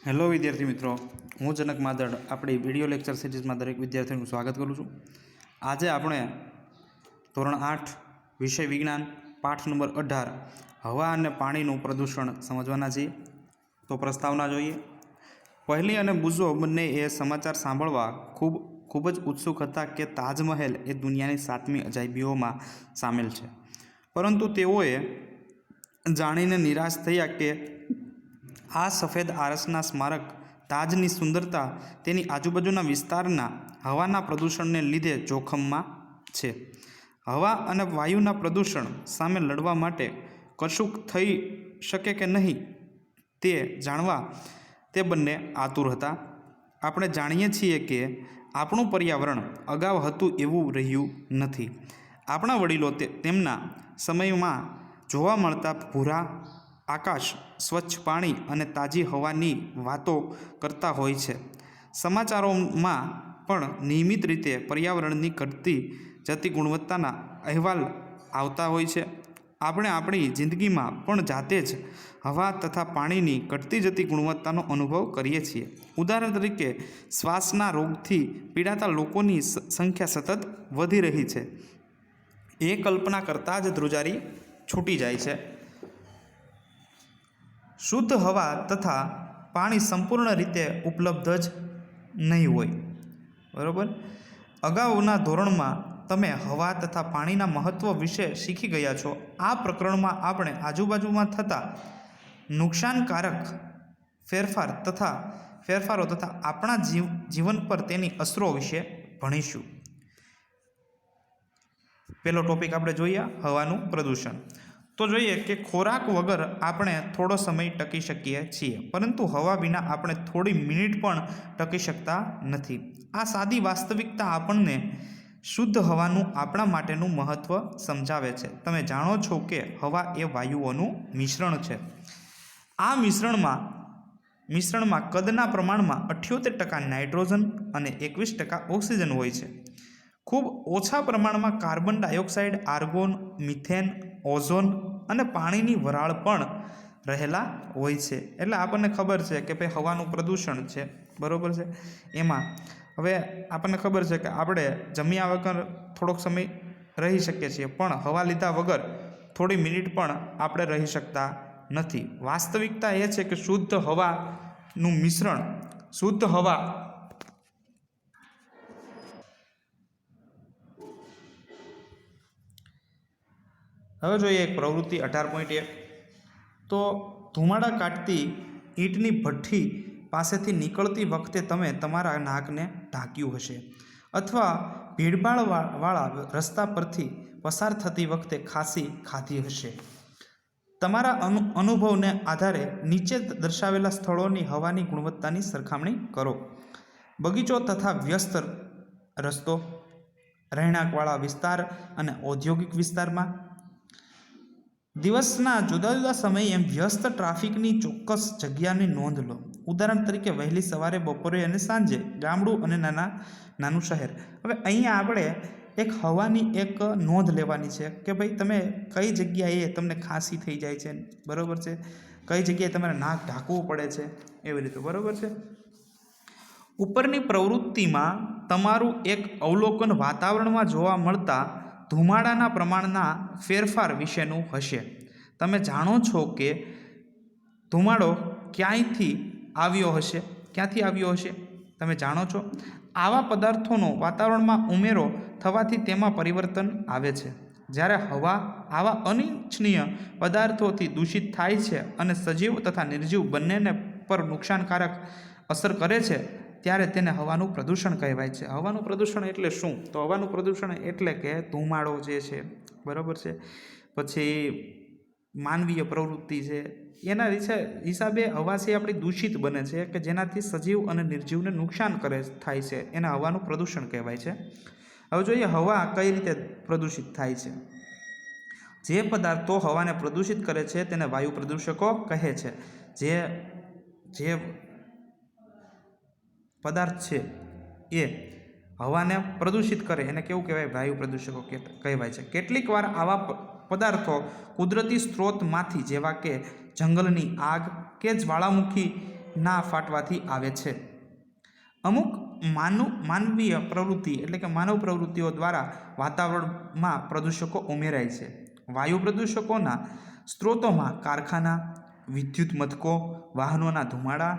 Hello વિદ્યાર્થી મિત્રો, હું જનક માદડ આપણી વિડીયો લેક્ચર સિરીઝમાં દરેક વિદ્યાર્થીનું સ્વાગત કરું છું. આજે આપણે ધોરણ 8 વિષય વિજ્ઞાન પાઠ નંબર 18 હવા અને પાણીનું પ્રદૂષણ સમજવાના છીએ. તો પ્રસ્તાવના જોઈએ. પહેલી અને બુઝો બંને એ સમાચાર સાંભળવા ખૂબ જ ઉત્સુક હતા કે તાજમહેલ એ દુનિયાની 7મી અજાયબીઓમાં સામેલ છે, પરંતુ તેઓએ જાણીને નિરાશ થયા કે આ સફેદ આરસના સ્મારક તાજની સુંદરતા તેની આજુબાજુના વિસ્તારના હવાના પ્રદૂષણને લીધે જોખમમાં છે. હવા અને વાયુના પ્રદૂષણ સામે લડવા માટે કશુંક થઈ શકે કે નહીં તે જાણવા તે બંને આતુર હતા. આપણે જાણીએ છીએ કે આપણું પર્યાવરણ અગાઉ હતું એવું રહ્યું નથી. આપણા વડીલો તેમના સમયમાં જોવા મળતા ભૂરા આકાશ, સ્વચ્છ પાણી અને તાજી હવાની વાતો કરતા હોય છે. સમાચારોમાં પણ નિયમિત રીતે પર્યાવરણની ઘટતી જતી ગુણવત્તાના અહેવાલ આવતા હોય છે. આપણે આપણી જિંદગીમાં પણ જાતે જ હવા તથા પાણીની ઘટતી જતી ગુણવત્તાનો અનુભવ કરીએ છીએ. ઉદાહરણ તરીકે, શ્વાસના રોગથી પીડાતા લોકોની સંખ્યા સતત વધી રહી છે. એ કલ્પના કરતાં જ ધ્રુજારી છૂટી જાય છે. શુદ્ધ હવા તથા પાણી સંપૂર્ણ રીતે ઉપલબ્ધ જ નહીં હોય. બરાબર. અગાઉના ધોરણમાં તમે હવા તથા પાણીના મહત્ત્વ વિશે શીખી ગયા છો. આ પ્રકરણમાં આપણે આજુબાજુમાં થતા નુકસાનકારક ફેરફારો તથા આપણા જીવન પર તેની અસરો વિશે ભણીશું. પહેલો ટોપિક આપણે જોઈએ, હવાનું પ્રદૂષણ. તો જોઈએ કે ખોરાક વગર આપણે થોડો સમય ટકી શકીએ છીએ, પરંતુ હવા વિના આપણે થોડી મિનિટ પણ ટકી શકતા નથી. આ સાદી વાસ્તવિકતા આપણને શુદ્ધ હવાનું આપણા માટેનું મહત્ત્વ સમજાવે છે. તમે જાણો છો કે હવા એ વાયુઓનું મિશ્રણ છે. આ મિશ્રણમાં કદના પ્રમાણમાં 78% નાઇટ્રોજન અને 21% ઓક્સિજન હોય છે. ખૂબ ઓછા પ્રમાણમાં carbon dioxide, argon, methane, ozone અને પાણીની વરાળ પણ રહેલા હોય છે. એટલે આપણને ખબર છે કે ભાઈ હવાનું પ્રદૂષણ છે, બરાબર છે. એમાં હવે આપણને ખબર છે કે આપણે જમ્યા વગર થોડોક સમય રહી શકીએ છીએ, પણ હવા લીધા વગર થોડી મિનિટ પણ આપણે રહી શકતા નથી. વાસ્તવિકતા એ છે કે શુદ્ધ હવાનું મિશ્રણ શુદ્ધ હવા હવે જોઈએ એક પ્રવૃત્તિ 18.1. તો ધુમાડા કાઢતી ઈંટની ભઠ્ઠી પાસેથી નીકળતી વખતે તમે તમારા નાકને ઢાંક્યું હશે, અથવા ભીડભાડવાળા રસ્તા પરથી પસાર થતી વખતે ખાંસી ખાધી હશે. તમારા અનુભવને આધારે નીચે દર્શાવેલા સ્થળોની હવાની ગુણવત્તાની સરખામણી કરો. બગીચો તથા વ્યસ્ત રસ્તો, રહેણાંકવાળા વિસ્તાર અને ઔદ્યોગિક વિસ્તારમાં. દિવસના જુદા જુદા સમયે વ્યસ્ત ટ્રાફિકની ચોક્કસ જગ્યાની નોંધ લો. ઉદાહરણ તરીકે વહેલી સવારે, બપોરે અને સાંજે. ગામડું અને નાનું શહેર. હવે અહીંયા આપણે એક હવાની એક નોંધ લેવાની છે કે ભાઈ તમે કઈ જગ્યાએ તમને ખાંસી થઈ જાય છે, બરાબર છે, કઈ જગ્યાએ તમારે નાક ઢાંકવું પડે છે, એવી રીતે, બરાબર છે. ઉપરની પ્રવૃત્તિમાં તમારું એક અવલોકન વાતાવરણમાં જોવા મળતા ધુમાડાના પ્રમાણના ફેરફાર વિશેનું હશે. તમે જાણો છો કે ધુમાડો ક્યાંથી આવ્યો હશે, તમે જાણો છો. આવા પદાર્થોનો વાતાવરણમાં ઉમેરો થવાથી તેમાં પરિવર્તન આવે છે. જ્યારે હવા આવા અનિચ્છનીય પદાર્થોથી દૂષિત થાય છે અને સજીવ તથા નિર્જીવ બંનેને પર નુકસાનકારક અસર કરે છે, ત્યારે તેને હવાનું પ્રદૂષણ કહેવાય છે. હવાનું પ્રદૂષણ એટલે શું? તો હવાનું પ્રદૂષણ એટલે કે ધુમાડો જે છે, બરાબર છે, પછી માનવીય પ્રવૃત્તિ છે, એના હિસાબે હવા છે આપણી દૂષિત બને છે, કે જેનાથી સજીવ અને નિર્જીવને નુકસાન થાય છે, એને હવાનું પ્રદૂષણ કહેવાય છે. હવે જોઈએ હવા કઈ રીતે પ્રદૂષિત થાય છે. જે પદાર્થો હવાને પ્રદૂષિત કરે છે તેને વાયુ પ્રદૂષકો કહે છે. જે પદાર્થ છે એ હવાને પ્રદૂષિત કરે એને કેવું કહેવાય? વાયુ પ્રદૂષકો કહેવાય છે. કેટલીક વાર આવા પદાર્થો કુદરતી સ્ત્રોતમાંથી, જેવા કે જંગલની આગ કે જ્વાળામુખી ના ફાટવાથી આવે છે। અમુક માનવીય પ્રવૃત્તિ એટલે કે માનવ પ્રવૃત્તિઓ દ્વારા વાતાવરણમાં પ્રદૂષકો ઉમેરાય છે। વાયુ પ્રદૂષકોના સ્ત્રોતોમાં કારખાના, વિદ્યુત મથકો, વાહનોના ધુમાડા,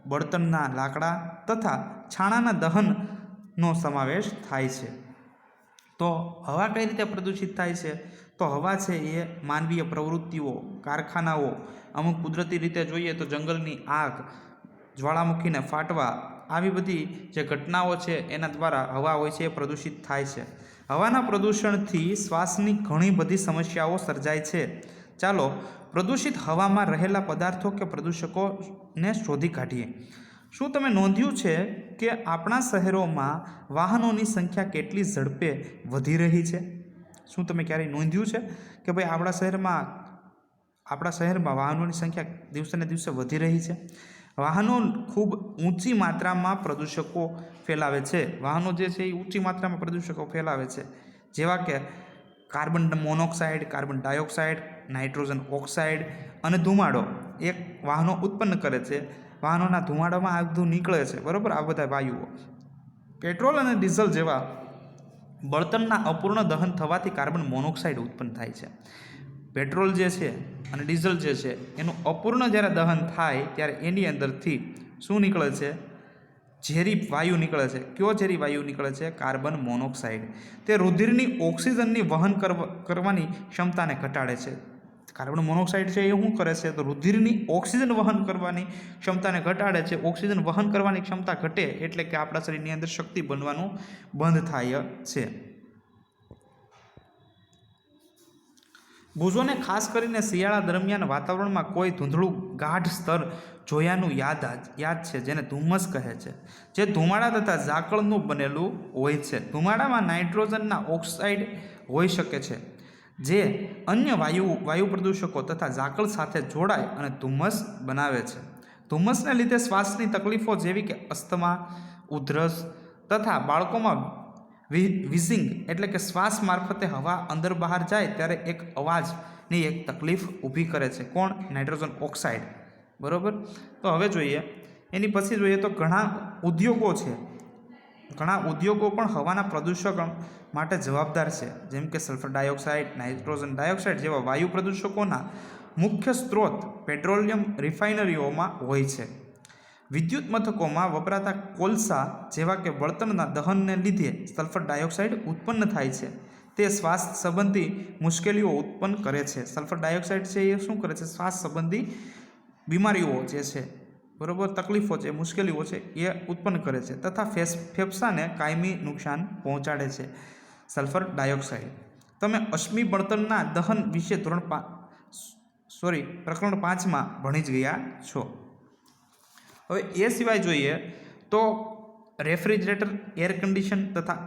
બળતણના લાકડા તથા છાણાના દહનનો સમાવેશ થાય છે। તો હવા કઈ રીતે પ્રદૂષિત થાય છે? તો હવા છે એ માનવીય પ્રવૃત્તિઓ, કારખાનાઓ, અમુક કુદરતી રીતે જોઈએ તો જંગલની આગ, જ્વાળામુખીને ફાટવા, આવી બધી જે ઘટનાઓ છે એના દ્વારા હવા હોય છે એ પ્રદૂષિત થાય છે। હવાના પ્રદૂષણથી શ્વાસની ઘણી બધી સમસ્યાઓ સર્જાય છે। ચાલો પ્રદૂષિત હવામાં રહેલા પદાર્થો કે પ્રદૂષકોને શોધી કાઢીએ। શું તમે નોંધ્યું છે કે આપણા શહેરોમાં વાહનોની સંખ્યા કેટલી ઝડપે વધી રહી છે? શું તમે ક્યારેય નોંધ્યું છે કે ભાઈ આપણા શહેરમાં વાહનોની સંખ્યા દિવસે ને દિવસે વધી રહી છે? વાહનો ખૂબ ઊંચી માત્રામાં પ્રદૂષકો ફેલાવે છે। વાહનો જે છે એ ઊંચી માત્રામાં પ્રદૂષકો ફેલાવે છે, જેવા કે carbon monoxide, carbon dioxide, nitrogen oxide અને ધુમાડો એક વાહનો ઉત્પન્ન કરે છે। વાહનોના ધુમાડામાં આ બધું નીકળે છે, બરાબર, આ બધા વાયુઓ। પેટ્રોલ અને ડીઝલ જેવા બળતણના અપૂર્ણ દહન થવાથી કાર્બન મોનોક્સાઇડ ઉત્પન્ન થાય છે। પેટ્રોલ જે છે અને ડીઝલ જે છે એનું અપૂર્ણ જ્યારે દહન થાય ત્યારે એની અંદરથી શું નીકળે છે? ઝેરી વાયુ નીકળે છે। કયો ઝેરી વાયુ નીકળે છે? Carbon monoxide. તે રુધિરની ઓક્સિજનની વહન કરવાની ક્ષમતાને ઘટાડે છે। કાર્બન મોનોક્સાઇડ છે એ શું કરે છે? તો રુધિરની ઓક્સિજન વહન કરવાની ક્ષમતાને ઘટાડે છે। ઓક્સિજન વહન કરવાની ક્ષમતા ઘટે એટલે કે આપણા શરીરની અંદર શક્તિ બનવાનું બંધ થાય છે। બુઝોને ખાસ કરીને શિયાળા દરમિયાન વાતાવરણમાં કોઈ ધૂંધળું ગાઢ સ્તર જોયાનું યાદ છે, જેને ધુમ્મસ કહે છે, જે ધુમાડા તથા ઝાકળનું બનેલું હોય છે। ધુમાડામાં નાઇટ્રોજનના ઓક્સાઇડ હોઈ શકે છે, જે અન્ય વાયુ પ્રદૂષકો તથા ઝાકળ સાથે જોડાય અને ધુમ્મસ બનાવે છે। ધુમ્મસને લીધે શ્વાસની તકલીફો જેવી કે અસ્થમા, ઉધરસ તથા બાળકોમાં વિઝિંગ એટલે કે શ્વાસ મારફતે હવા અંદર બહાર જાય ત્યારે એક અવાજની એક તકલીફ ઊભી કરે છે। કોણ? નાઇટ્રોજન ઓક્સાઇડ, બરાબર। તો હવે જોઈએ એની પછી જોઈએ તો ઘણા ઉદ્યોગો છે, ઘણા ઉદ્યોગો પણ હવાના પ્રદૂષણ માટે જવાબદાર છે, જેમ કે સલ્ફર ડાયોક્સાઇડ, નાઇટ્રોજન ડાયોક્સાઇડ જેવા વાયુ પ્રદૂષકોના મુખ્ય સ્ત્રોત પેટ્રોલિયમ રિફાઇનરીઓમાં હોય છે। વિદ્યુત મથકોમાં વપરાતા કોલસા જેવા કે બળતણના દહનને લીધે સલ્ફર ડાયોક્સાઇડ ઉત્પન્ન થાય છે। તે શ્વાસ સંબંધી મુશ્કેલીઓ ઉત્પન્ન કરે છે। સલ્ફર ડાયોક્સાઇડ છે એ શું કરે છે? શ્વાસ સંબંધી બીમારીઓ જે છે, બરાબર, તકલીફો છે, મુશ્કેલીઓ છે એ ઉત્પન્ન કરે છે તથા ફેફસાને કાયમી નુકસાન પહોંચાડે છે સલ્ફર ડાયોક્સાઇડ। તમે અશ્મિ બળતણના દહન વિશે પ્રકરણ 5માં ભણી જ ગયા છો। હવે એ સિવાય જોઈએ તો રેફ્રિજરેટર, એર કન્ડિશન તથા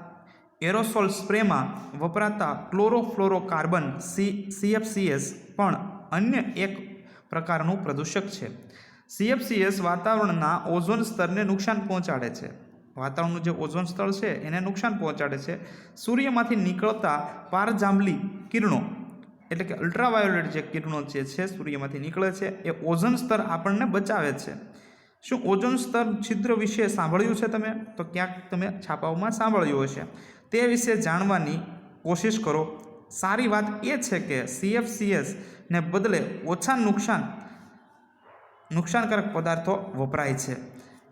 એરોસોલ સ્પ્રેમાં વપરાતા ક્લોરોફ્લોરોકાર્બન CFCs પણ અન્ય એક પ્રકારનું પ્રદૂષક છે। CFCs વાતાવરણના ઓઝોન સ્તરને નુકસાન પહોંચાડે છે। વાતાવરણનું જે ઓઝોન સ્તર છે એને નુકસાન પહોંચાડે છે। સૂર્યમાંથી નીકળતા પારજાંબલી કિરણો એટલે કે અલ્ટ્રાવાયોલેટ જે કિરણો જે છે સૂર્યમાંથી નીકળે છે એ ઓઝોન સ્તર આપણને બચાવે છે। શું ઓઝોન સ્તર છિદ્ર વિશે સાંભળ્યું છે તમે? તો ક્યાંક તમે છાપાઓમાં સાંભળ્યું હશે। તે વિશે જાણવાની કોશિશ કરો। સારી વાત એ છે કે CFCsને બદલે ઓછા નુકસાનકારક પદાર્થો વપરાય છે।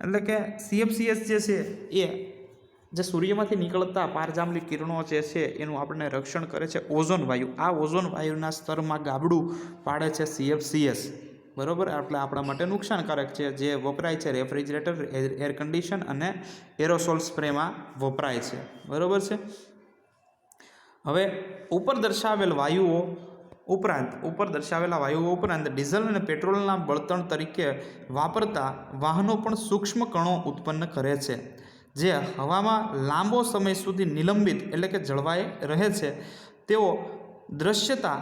એટલે કે CFCs જે છે એ જે સૂર્યમાંથી નીકળતા પારજાંબલી કિરણો જે છે એનું આપણને રક્ષણ કરે છે ઓઝોન વાયુ। આ ઓઝોન વાયુના સ્તરમાં ગાબડું પાડે છે CFCs, બરાબર, એટલે આપણા માટે નુકસાનકારક છે, જે વપરાય છે રેફ્રિજરેટર, એર કન્ડિશન અને એરોસોલ સ્પ્રેમાં વપરાય છે, બરાબર છે। હવે ઉપર દર્શાવેલા વાયુઓ ઉપરાંત ડીઝલ અને પેટ્રોલના બળતણ તરીકે વાપરતા વાહનો પણ સૂક્ષ્મ કણો ઉત્પન્ન કરે છે, જે હવામાં લાંબો સમય સુધી નિલંબિત એટલે કે જળવાઈ રહે છે। તેઓ દૃશ્યતા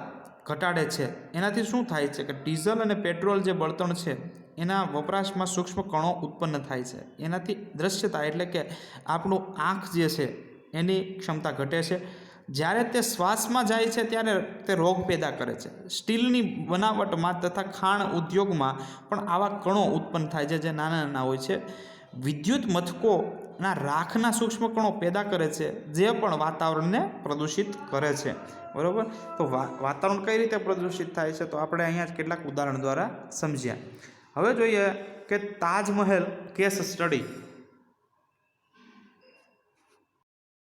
ઘટાડે છે। એનાથી શું થાય છે કે ડીઝલ અને પેટ્રોલ જે બળતણ છે એના વપરાશમાં સૂક્ષ્મ કણો ઉત્પન્ન થાય છે। એનાથી દૃશ્યતા એટલે કે આપણું આંખ જે છે એની ક્ષમતા ઘટે છે। જ્યારે તે શ્વાસમાં જાય છે ત્યારે તે રોગ પેદા કરે છે. સ્ટીલની બનાવટમાં તથા ખાણ ઉદ્યોગમાં પણ આવા કણો ઉત્પન્ન થાય છે જે નાના નાના હોય છે. વિદ્યુત મથકોના રાખના સૂક્ષ્મ કણો પેદા કરે છે જે પણ વાતાવરણને પ્રદૂષિત કરે છે. બરાબર. તો વાતાવરણ કઈ રીતે પ્રદૂષિત થાય છે તો આપણે અહીંયા જ કેટલાક ઉદાહરણ દ્વારા સમજ્યા. હવે જોઈએ કે તાજમહેલ કેસ સ્ટડી.